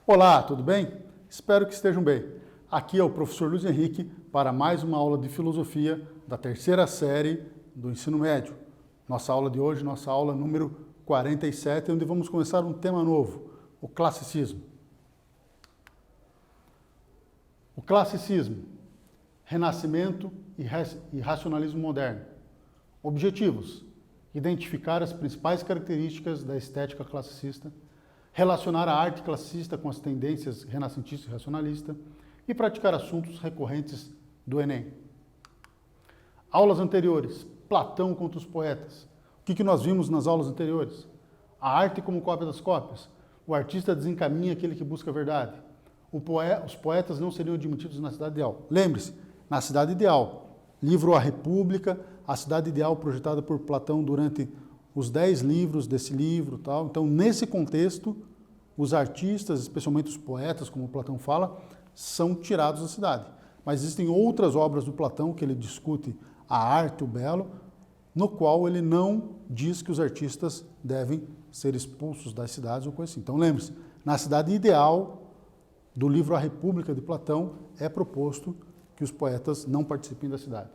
Olá, tudo bem? Espero que estejam bem. Aqui é o professor Luiz Henrique para mais uma aula de filosofia da terceira série do ensino médio. Nossa aula de hoje, nossa aula número 47, onde vamos começar um tema novo, o classicismo. O classicismo, renascimento e racionalismo moderno. Objetivos: identificar as principais características da estética classicista, relacionar a arte classicista com as tendências renascentista e racionalista e praticar assuntos recorrentes do Enem. Aulas anteriores, Platão contra os poetas. O que nós vimos nas aulas anteriores? A arte como cópia das cópias. O artista desencaminha aquele que busca a verdade. Os poetas não seriam admitidos na cidade ideal. Lembre-se, na cidade ideal. Livro A República, a cidade ideal projetada por Platão durante os 10 livros desse livro. Tal. Então, nesse contexto, os artistas, especialmente os poetas, como Platão fala, são tirados da cidade. Mas existem outras obras do Platão que ele discute a arte, o belo, no qual ele não diz que os artistas devem ser expulsos das cidades ou coisa assim. Então, lembre-se, na cidade ideal do livro A República de Platão é proposto que os poetas não participem da cidade.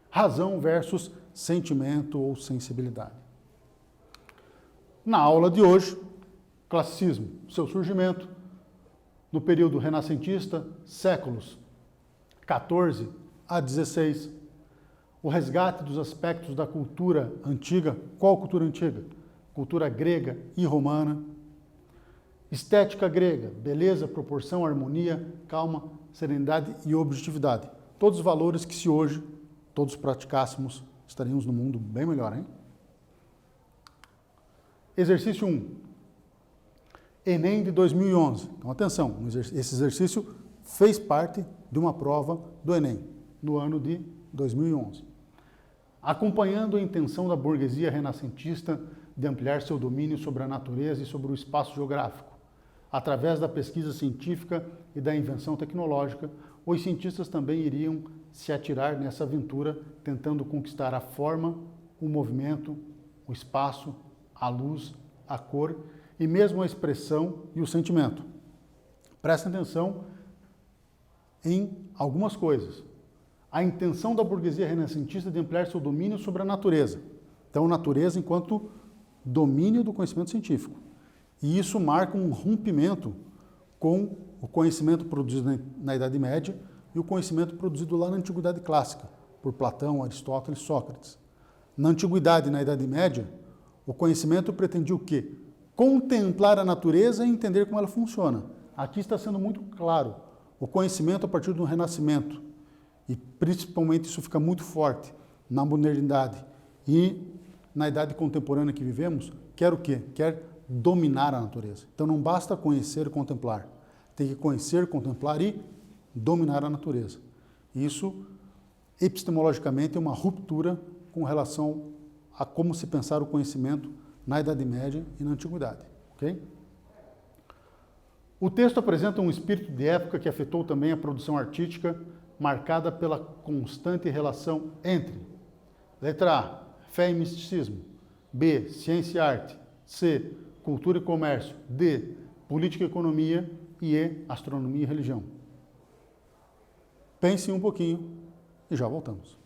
Razão versus sentimento ou sensibilidade. Na aula de hoje, classicismo, seu surgimento no período renascentista, séculos 14 a 16, o resgate dos aspectos da cultura antiga. Qual cultura antiga? Cultura grega e romana. Estética grega, beleza, proporção, harmonia, calma, serenidade e objetividade. Todos os valores que, se hoje todos praticássemos, estaríamos no mundo bem melhor, hein? Exercício 1. Enem de 2011. Então, atenção, esse exercício fez parte de uma prova do Enem, no ano de 2011. Acompanhando a intenção da burguesia renascentista de ampliar seu domínio sobre a natureza e sobre o espaço geográfico, através da pesquisa científica e da invenção tecnológica, os cientistas também iriam se atirar nessa aventura, tentando conquistar a forma, o movimento, o espaço, a luz, a cor e mesmo a expressão e o sentimento. Prestem atenção em algumas coisas. A intenção da burguesia renascentista de ampliar seu domínio sobre a natureza. Então, natureza enquanto domínio do conhecimento científico. E isso marca um rompimento com o conhecimento produzido na Idade Média e o conhecimento produzido lá na Antiguidade Clássica, por Platão, Aristóteles e Sócrates. Na Antiguidade e na Idade Média, o conhecimento pretendia o quê? Contemplar a natureza e entender como ela funciona. Aqui está sendo muito claro. O conhecimento a partir do Renascimento, e principalmente isso fica muito forte na modernidade e na idade contemporânea que vivemos, quer o quê? Quer dominar a natureza. Então não basta conhecer e contemplar. Tem que conhecer, contemplar e dominar a natureza. Isso, epistemologicamente, é uma ruptura com relação a como se pensar o conhecimento na Idade Média e na Antiguidade. Okay? O texto apresenta um espírito de época que afetou também a produção artística, marcada pela constante relação entre letra A, fé e misticismo, B, ciência e arte, C, cultura e comércio, D, política e economia e E, astronomia e religião. Pensem um pouquinho e já voltamos.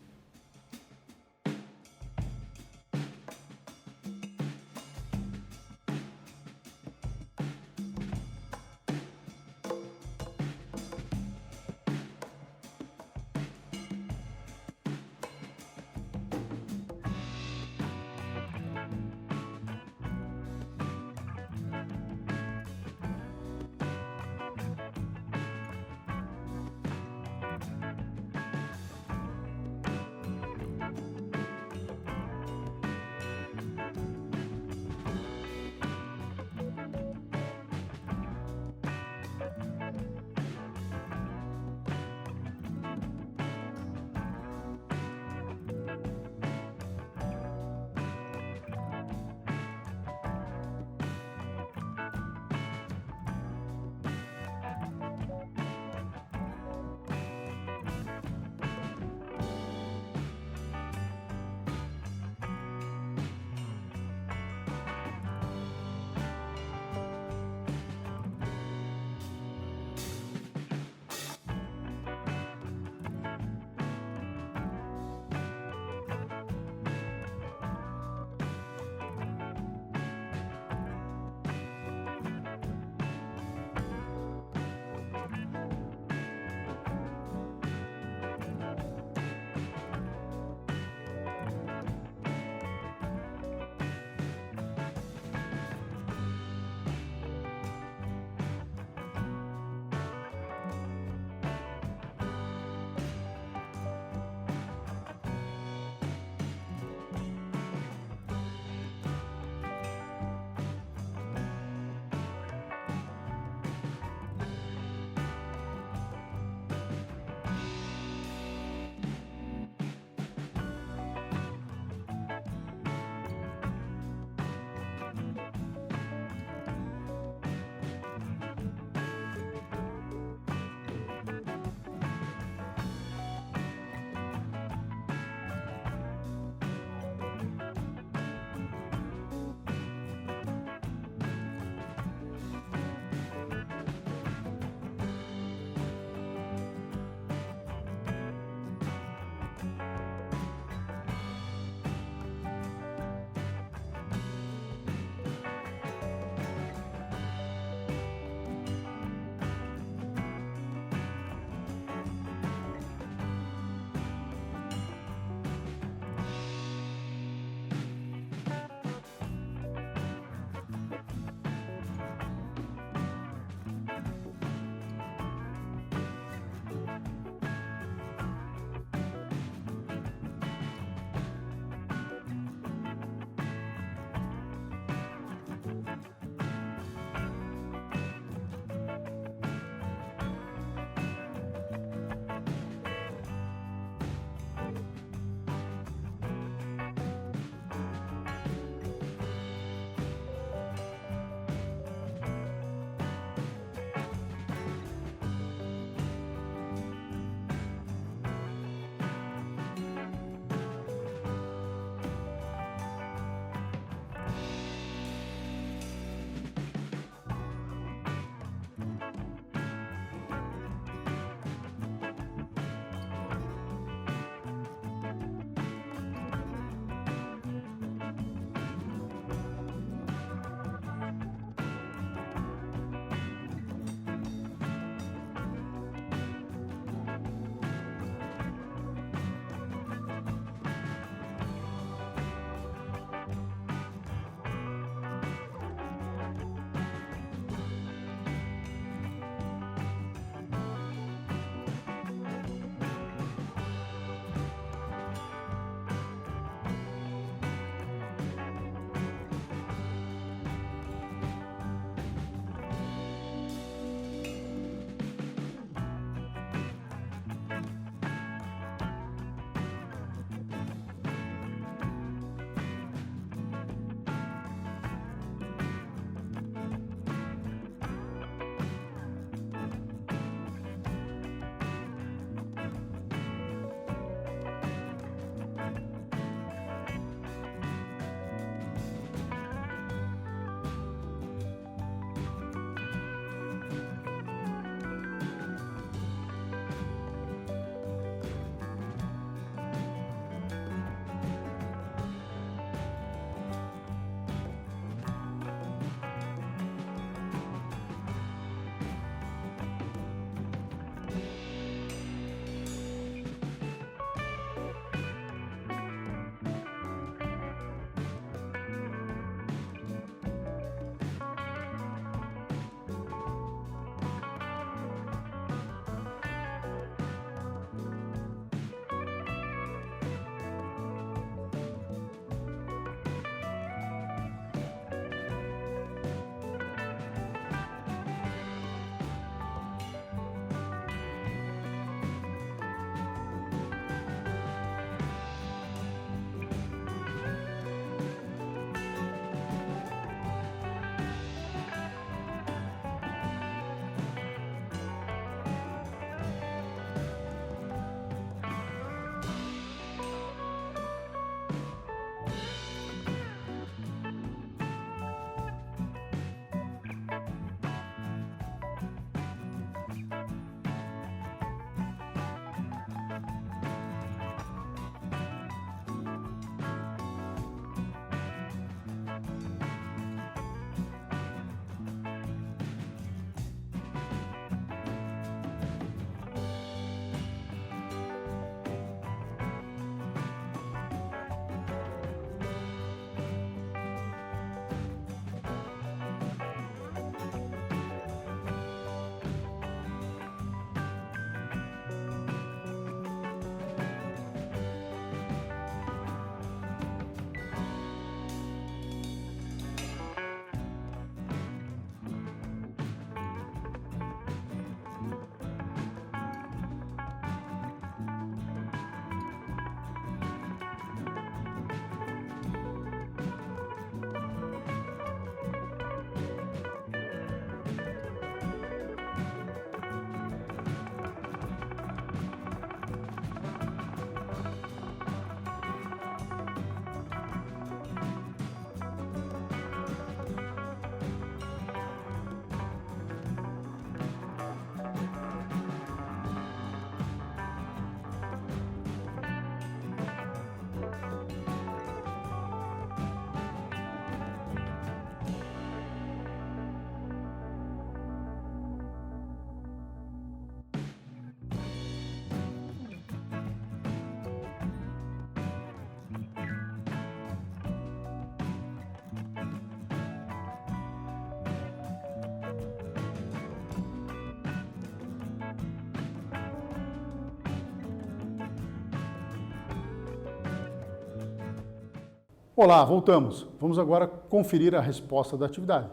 Olá, voltamos. Vamos agora conferir a resposta da atividade.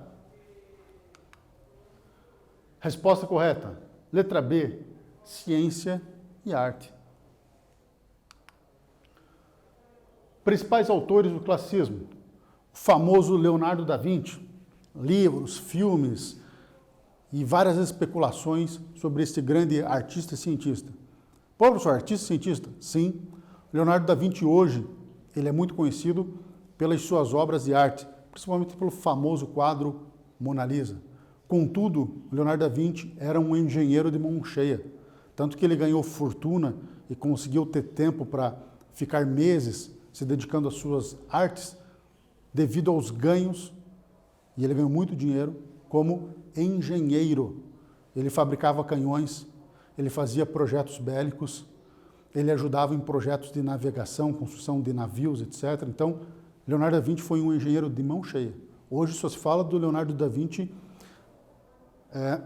Resposta correta. Letra B, ciência e arte. Principais autores do classicismo. O famoso Leonardo da Vinci. Livros, filmes e várias especulações sobre este grande artista e cientista. Pô, professor, artista e cientista? Sim. Leonardo da Vinci hoje, ele é muito conhecido pelas suas obras de arte, principalmente pelo famoso quadro Mona Lisa. Contudo, Leonardo da Vinci era um engenheiro de mão cheia, tanto que ele ganhou fortuna e conseguiu ter tempo para ficar meses se dedicando às suas artes, devido aos ganhos, e ele ganhou muito dinheiro como engenheiro. Ele fabricava canhões, ele fazia projetos bélicos, ele ajudava em projetos de navegação, construção de navios, etc. Então, Leonardo da Vinci foi um engenheiro de mão cheia. Hoje só se fala do Leonardo da Vinci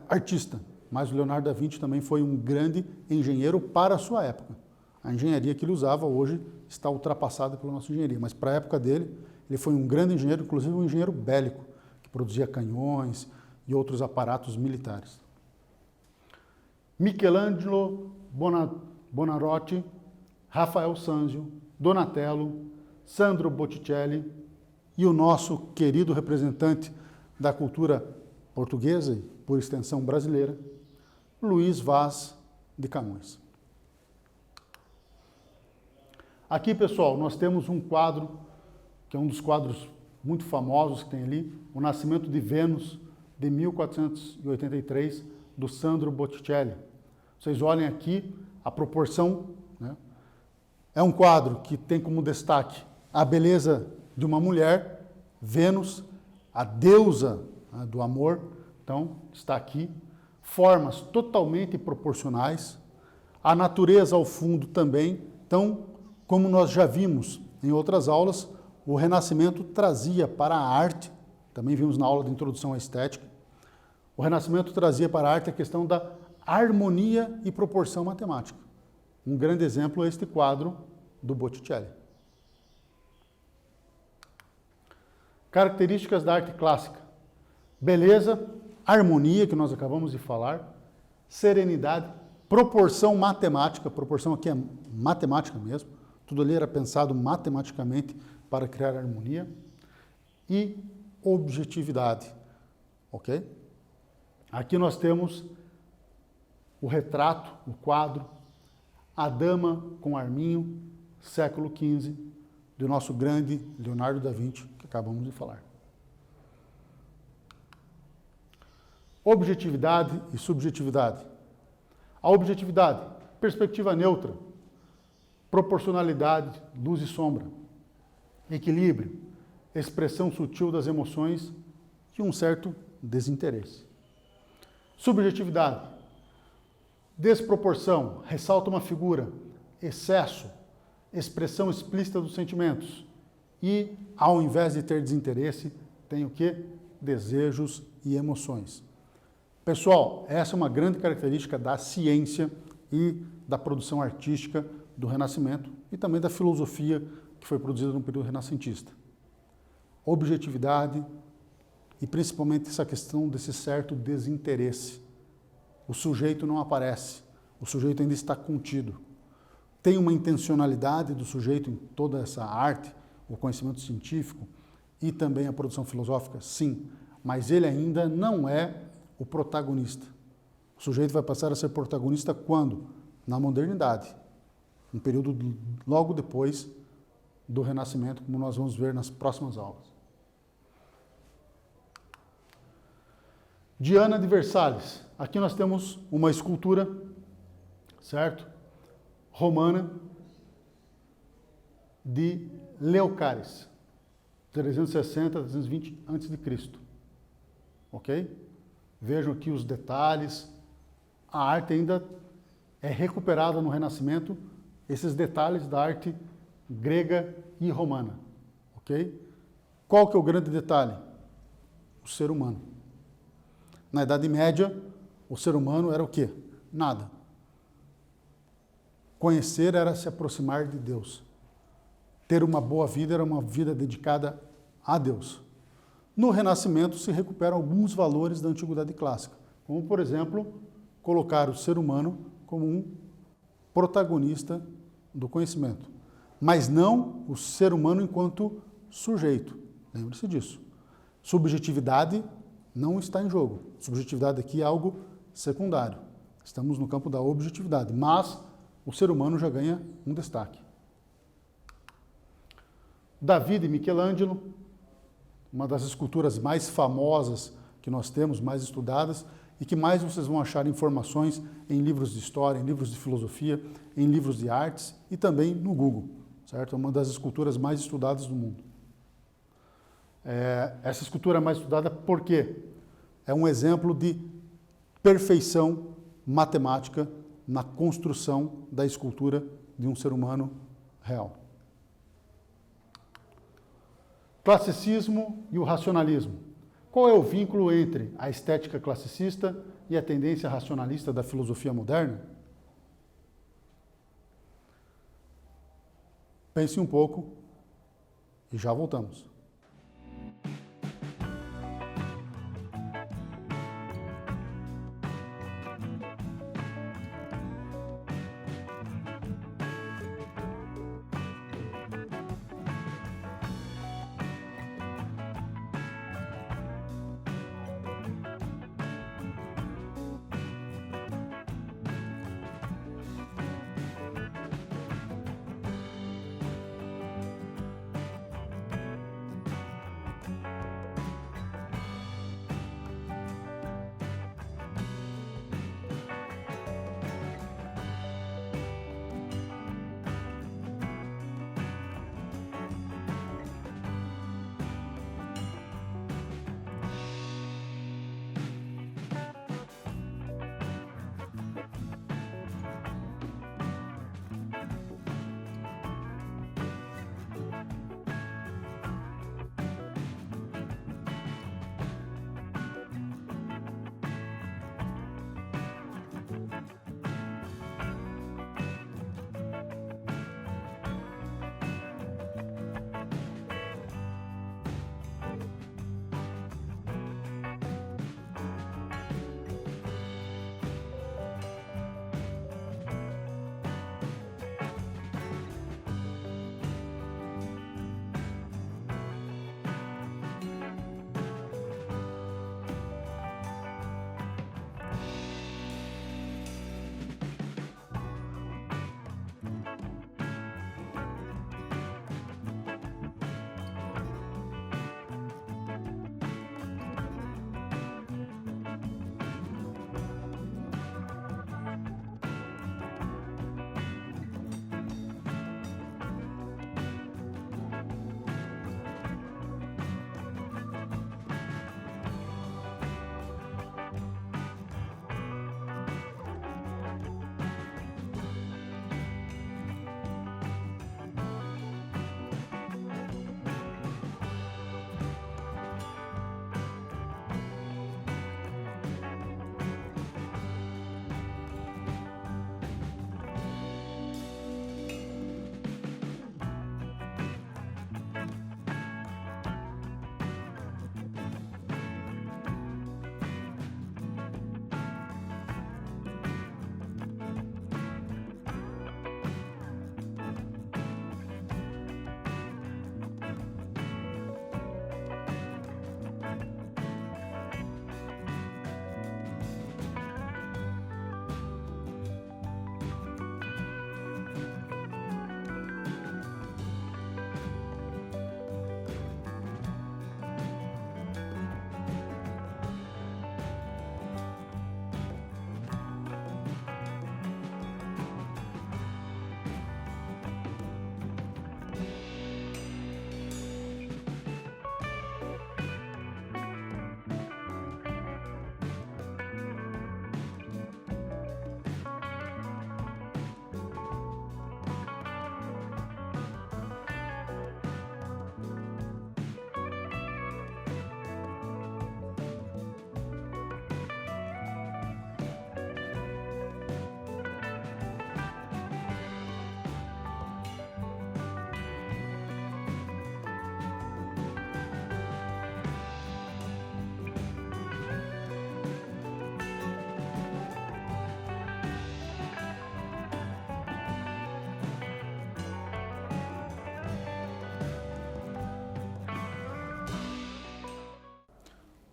artista, mas o Leonardo da Vinci também foi um grande engenheiro para a sua época. A engenharia que ele usava hoje está ultrapassada pela nossa engenharia, mas para a época dele, ele foi um grande engenheiro, inclusive um engenheiro bélico, que produzia canhões e outros aparatos militares. Michelangelo Buonarroti, Rafael Sanzio, Donatello, Sandro Botticelli e o nosso querido representante da cultura portuguesa e, por extensão, brasileira, Luiz Vaz de Camões. Aqui, pessoal, nós temos um quadro, que é um dos quadros muito famosos que tem ali, O Nascimento de Vênus, de 1483, do Sandro Botticelli. Vocês olhem aqui a proporção, né? É um quadro que tem como destaque a beleza de uma mulher, Vênus, a deusa, né, do amor, então está aqui, formas totalmente proporcionais, a natureza ao fundo também. Então, como nós já vimos em outras aulas, o Renascimento trazia para a arte, também vimos na aula de introdução à estética, o Renascimento trazia para a arte a questão da harmonia e proporção matemática. Um grande exemplo é este quadro do Botticelli. Características da arte clássica: beleza, harmonia, que nós acabamos de falar, serenidade, proporção matemática, proporção aqui é matemática mesmo, tudo ali era pensado matematicamente para criar harmonia, e objetividade, ok? Aqui nós temos o retrato, o quadro, A Dama com Arminho, século XV, do nosso grande Leonardo da Vinci, que acabamos de falar. Objetividade e subjetividade. A objetividade, perspectiva neutra, proporcionalidade, luz e sombra, equilíbrio, expressão sutil das emoções e um certo desinteresse. Subjetividade, desproporção, ressalta uma figura, excesso, expressão explícita dos sentimentos e, ao invés de ter desinteresse, tem o quê? Desejos e emoções. Pessoal, essa é uma grande característica da ciência e da produção artística do Renascimento e também da filosofia que foi produzida no período renascentista. Objetividade e principalmente essa questão desse certo desinteresse. O sujeito não aparece, o sujeito ainda está contido. Tem uma intencionalidade do sujeito em toda essa arte, o conhecimento científico e também a produção filosófica, sim, mas ele ainda não é o protagonista. O sujeito vai passar a ser protagonista quando? Na modernidade, um período logo depois do Renascimento, como nós vamos ver nas próximas aulas. Diana de Versalhes. Aqui nós temos uma escultura, certo? Romana, de Leocares, 360 a 320 a.C. Ok? Vejam aqui os detalhes. A arte ainda é recuperada no Renascimento, esses detalhes da arte grega e romana. Ok? Qual que é o grande detalhe? O ser humano. Na Idade Média, o ser humano era o quê? Nada. Conhecer era se aproximar de Deus. ter uma boa vida era uma vida dedicada a Deus. No Renascimento se recuperam alguns valores da Antiguidade Clássica, como, por exemplo, colocar o ser humano como um protagonista do conhecimento, mas não o ser humano enquanto sujeito. Lembre-se disso. Subjetividade não está em jogo. Subjetividade aqui é algo secundário. Estamos no campo da objetividade, mas o ser humano já ganha um destaque. Davi de Michelangelo, uma das esculturas mais famosas que nós temos, mais estudadas, e que mais vocês vão achar informações em livros de história, em livros de filosofia, em livros de artes e também no Google, certo? É uma das esculturas mais estudadas do mundo. Essa escultura é mais estudada por quê? É um exemplo de perfeição matemática na construção da escultura de um ser humano real. Classicismo e o racionalismo. Qual é o vínculo entre a estética classicista e a tendência racionalista da filosofia moderna? Pense um pouco e já voltamos.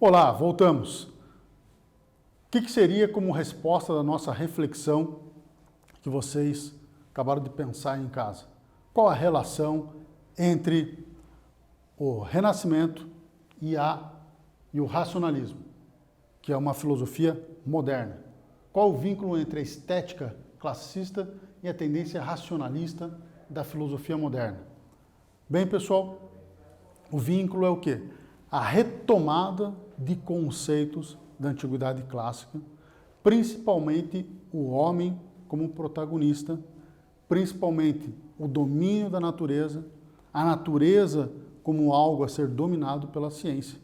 Olá, voltamos. O que seria como resposta da nossa reflexão que vocês acabaram de pensar em casa? Qual a relação entre o Renascimento e o racionalismo, que é uma filosofia moderna? Qual o vínculo entre a estética classicista e a tendência racionalista da filosofia moderna? Bem, pessoal, o vínculo é o quê? A retomada de conceitos da antiguidade clássica, principalmente o homem como protagonista, principalmente o domínio da natureza, a natureza como algo a ser dominado pela ciência.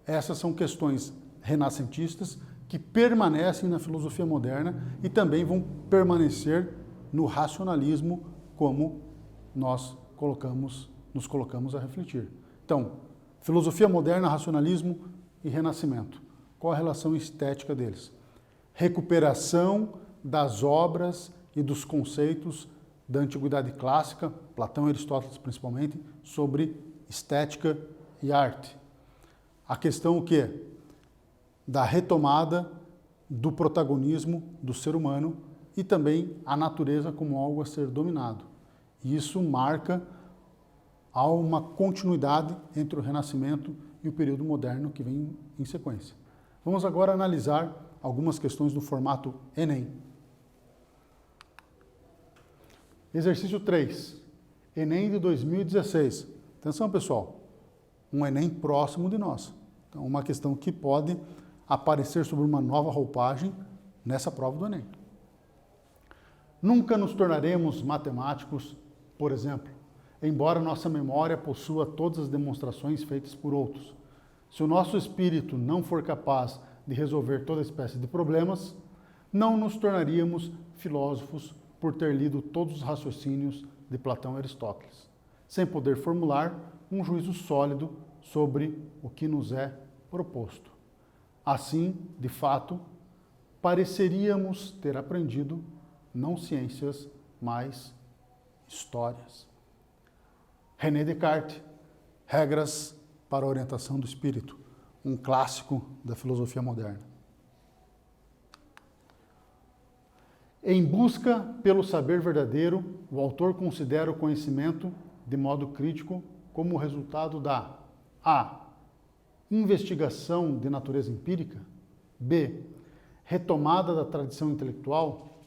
Essas são questões renascentistas que permanecem na filosofia moderna e também vão permanecer no racionalismo, como nós nos colocamos a refletir. Então, filosofia moderna, racionalismo e renascimento. Qual a relação estética deles? Recuperação das obras e dos conceitos da antiguidade clássica, Platão e Aristóteles principalmente, sobre estética e arte. A questão o quê? Da retomada do protagonismo do ser humano e também a natureza como algo a ser dominado. E isso marca há uma continuidade entre o Renascimento e o período moderno que vem em sequência. Vamos agora analisar algumas questões do formato Enem. Exercício 3, Enem de 2016. Atenção, pessoal, um Enem próximo de nós. Então, uma questão que pode aparecer sobre uma nova roupagem nessa prova do Enem. Nunca nos tornaremos matemáticos, por exemplo, embora nossa memória possua todas as demonstrações feitas por outros. Se o nosso espírito não for capaz de resolver toda espécie de problemas, não nos tornaríamos filósofos por ter lido todos os raciocínios de Platão e Aristóteles, sem poder formular um juízo sólido sobre o que nos é proposto. Assim, de fato, pareceríamos ter aprendido não ciências, mas histórias. René Descartes, Regras para a Orientação do Espírito, um clássico da filosofia moderna. Em busca pelo saber verdadeiro, o autor considera o conhecimento de modo crítico como resultado da A. Investigação de natureza empírica. B. Retomada da tradição intelectual.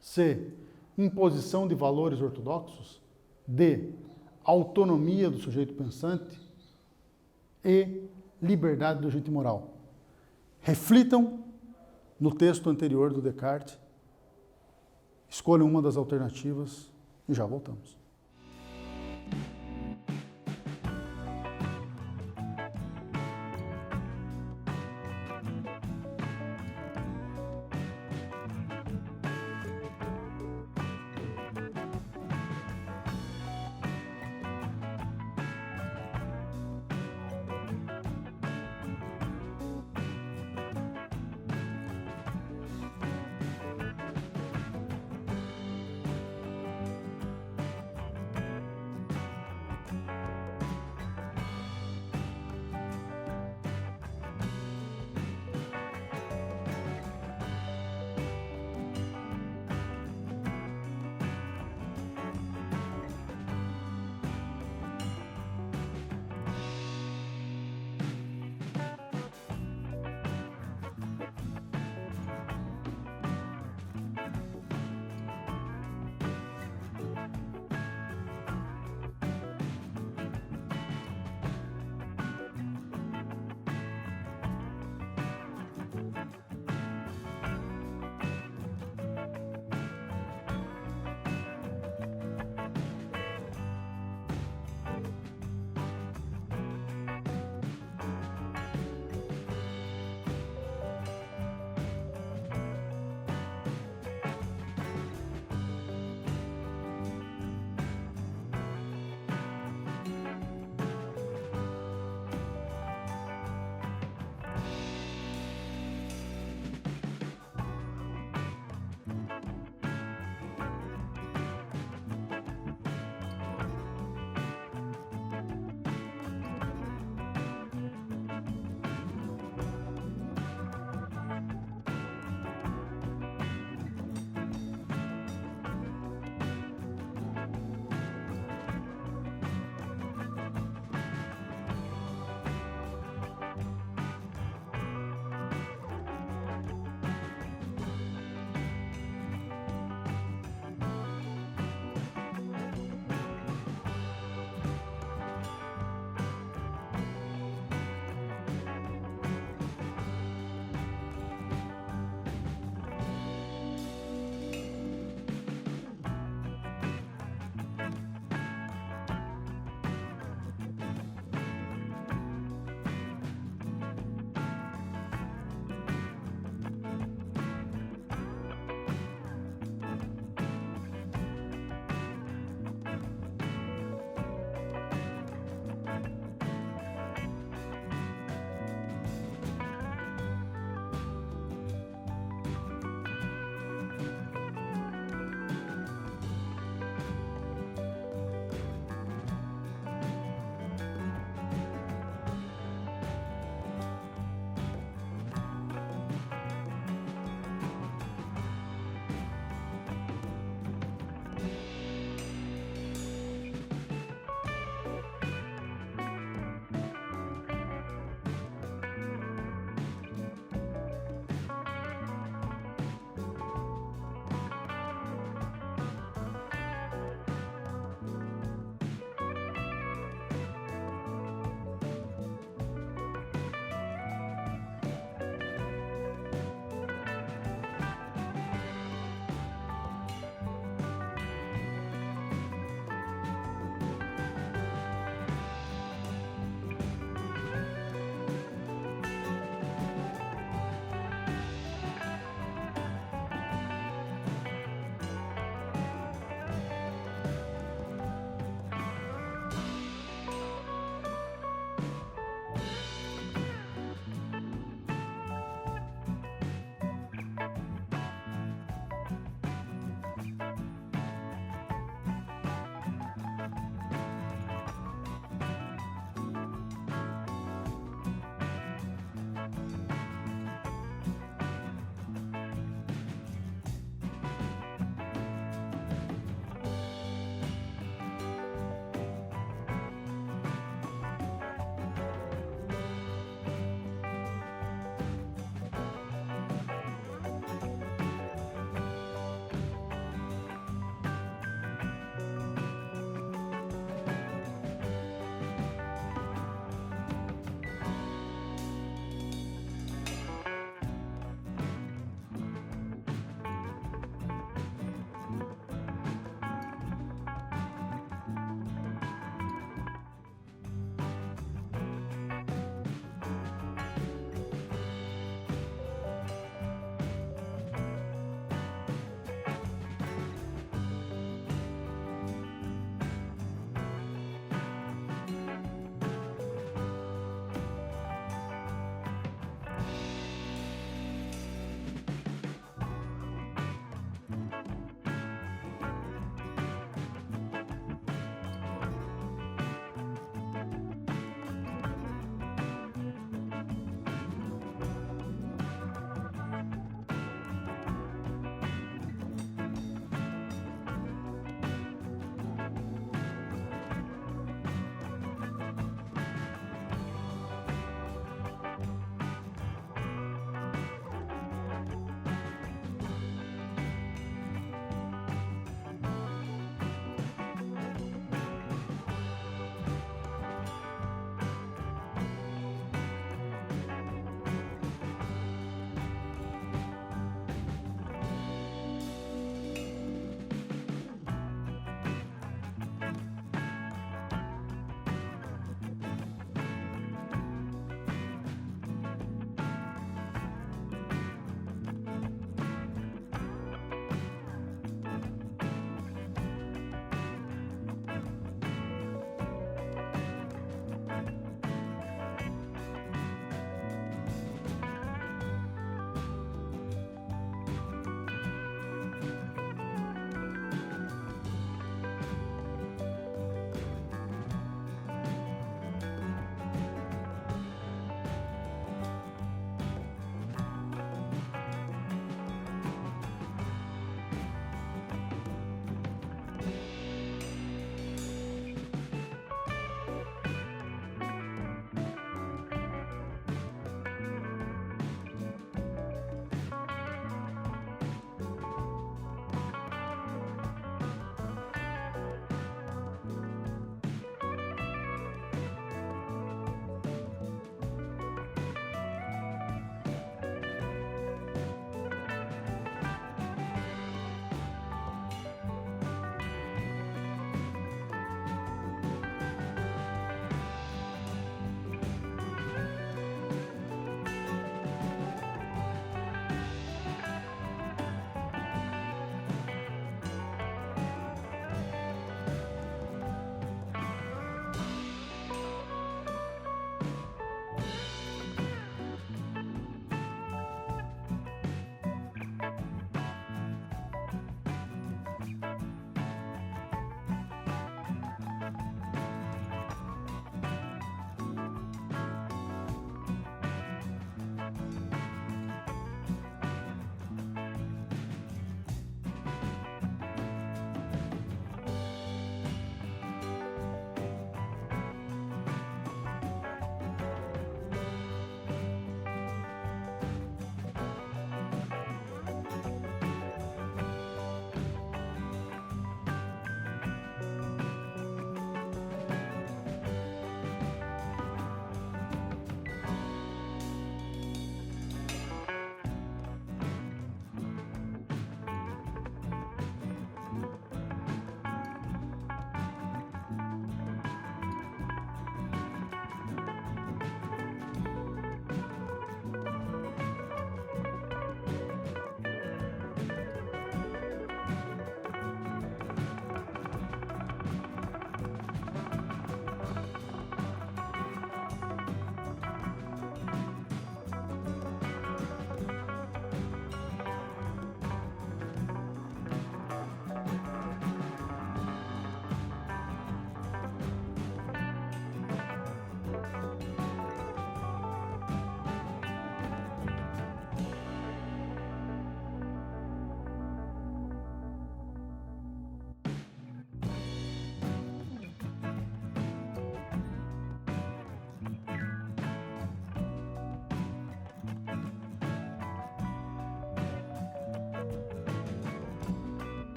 C. Imposição de valores ortodoxos. D. Autonomia do sujeito pensante. E. Liberdade do agente moral. Reflitam no texto anterior do Descartes. Escolham uma das alternativas e já voltamos.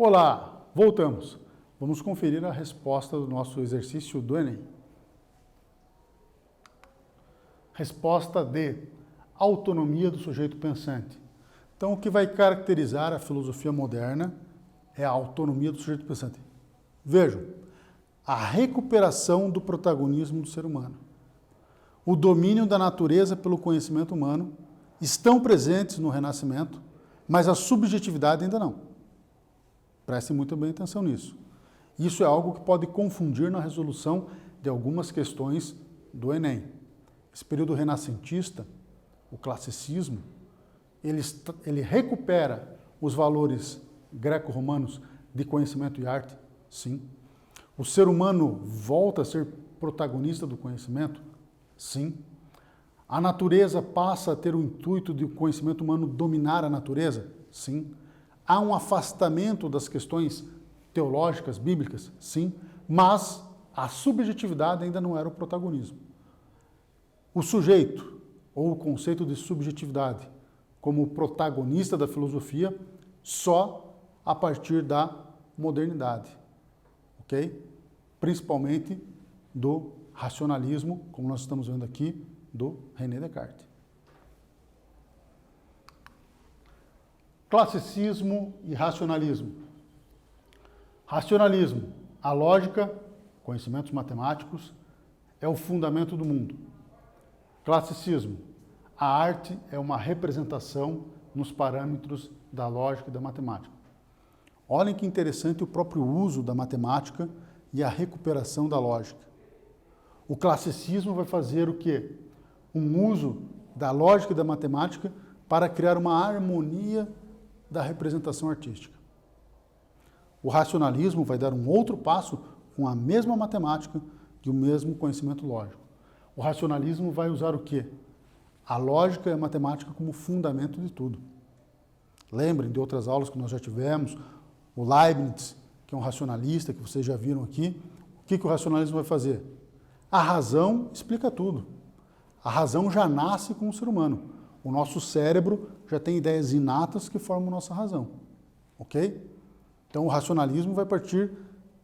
Olá, voltamos. Vamos conferir a resposta do nosso exercício do Enem. Resposta D. Autonomia do sujeito pensante. Então, o que vai caracterizar a filosofia moderna é a autonomia do sujeito pensante. Vejam, a recuperação do protagonismo do ser humano, o domínio da natureza pelo conhecimento humano estão presentes no Renascimento, mas a subjetividade ainda não. Prestem muito bem atenção nisso. Isso é algo que pode confundir na resolução de algumas questões do Enem. Esse período renascentista, o classicismo, ele recupera os valores greco-romanos de conhecimento e arte, sim. O ser humano volta a ser protagonista do conhecimento, sim. A natureza passa a ter o intuito de o conhecimento humano dominar a natureza, sim. Há um afastamento das questões teológicas, bíblicas, sim. Mas a subjetividade ainda não era o protagonismo. O sujeito, ou o conceito de subjetividade, como protagonista da filosofia, só a partir da modernidade, ok? Principalmente do racionalismo, como nós estamos vendo aqui, do René Descartes. Classicismo e racionalismo. Racionalismo, a lógica, conhecimentos matemáticos, é o fundamento do mundo. Classicismo, a arte é uma representação nos parâmetros da lógica e da matemática. Olhem que interessante o próprio uso da matemática e a recuperação da lógica. O classicismo vai fazer o quê? Um uso da lógica e da matemática para criar uma harmonia da representação artística. O racionalismo vai dar um outro passo com a mesma matemática e o mesmo conhecimento lógico. O racionalismo vai usar o quê? A lógica e a matemática como fundamento de tudo. Lembrem de outras aulas que nós já tivemos, o Leibniz, que é um racionalista, que vocês já viram aqui. O que o racionalismo vai fazer? A razão explica tudo. A razão já nasce com o ser humano. O nosso cérebro já tem ideias inatas que formam nossa razão. Ok? Então o racionalismo vai partir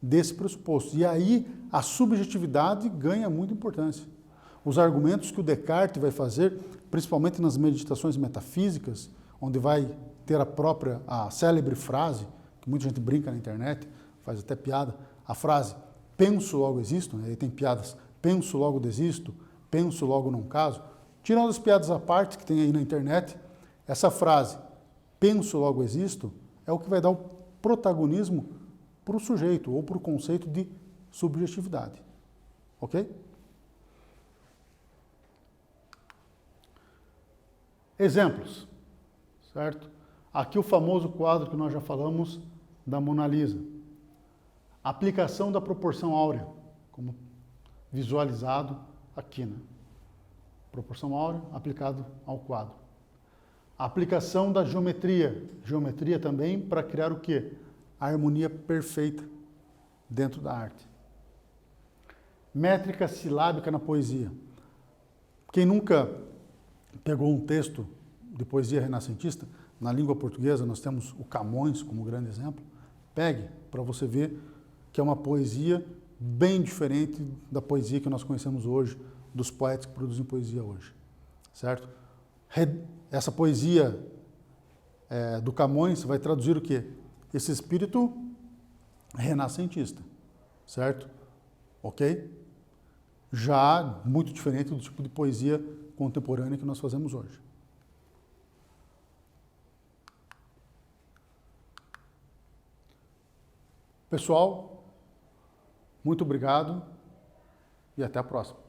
desse pressuposto. E aí a subjetividade ganha muita importância. Os argumentos que o Descartes vai fazer, principalmente nas meditações metafísicas, onde vai ter a célebre frase, que muita gente brinca na internet, faz até piada, a frase penso logo existo, aí tem piadas, penso logo desisto, penso logo não caso. Tirando as piadas à parte que tem aí na internet, essa frase penso logo existo é o que vai dar o protagonismo para o sujeito ou para o conceito de subjetividade. Ok? Exemplos, certo? Aqui o famoso quadro que nós já falamos da Mona Lisa. Aplicação da proporção áurea, como visualizado aqui, né? Proporção áurea aplicado ao quadro. A aplicação da geometria. Geometria também para criar o quê? A harmonia perfeita dentro da arte. Métrica silábica na poesia. Quem nunca pegou um texto de poesia renascentista, na língua portuguesa nós temos o Camões como grande exemplo, pegue para você ver que é uma poesia bem diferente da poesia que nós conhecemos hoje, dos poetas que produzem poesia hoje, certo? Essa poesia do Camões vai traduzir o quê? Esse espírito renascentista, certo? Ok? Já muito diferente do tipo de poesia contemporânea que nós fazemos hoje. Pessoal, muito obrigado e até a próxima.